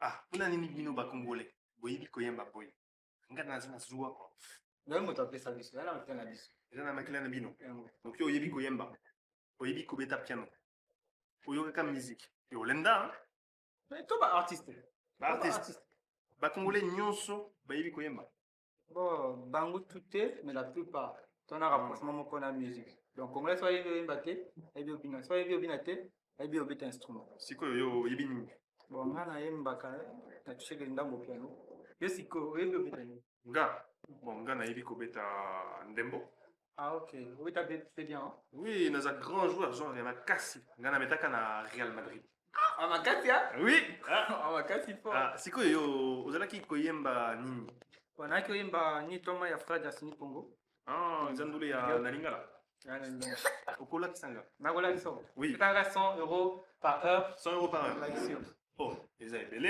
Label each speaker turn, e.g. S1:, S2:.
S1: Ah, kuna nini bino ba Congolais? Boyebi koyemba boy. Nga naza na zuwa.
S2: Ngai moto apesa biso yana motala biso
S1: Eza na makila na bino.
S2: yango
S1: Donc yo oyebi koyemba. Oyebi kobeta piano. Oyokaka musique. Yo lenda,
S2: mais to ba artiste
S1: ba artiste. Ba Congolais nyonso bayebi koyemba.
S2: bon bango tout te mais la plupart ton a rapprochement moko na musique donc congolais soit yebi oyemba te ayebi obina soit yebi obina te ayebi obeta instrument
S1: Sikoyo yo oyebi nini?
S2: bon nga nayembaka natusheke ndambo piano yo sikoyo oyebi obeta nini
S1: Nga nayebi kobeta ndembo.
S2: ah ok obeta pe bien hein?
S1: Oui, naza grand joueur genre ya makasi. Nga na metaka na Real Madrid.
S2: Ah makasi ya
S1: Oui.
S2: ah makasi fort
S1: Sikoyo yo ozalaki koyemba nini?
S2: bon nayaki oyemba ni toma ya frère Jasini Congo
S1: Eza ndule ya na lingala. Okolakisanga.
S2: nakolakisa
S1: Oui.
S2: etaka 100 € par heure
S1: 100 € par heure.
S2: lakisi yo
S1: Oh, eza ebele.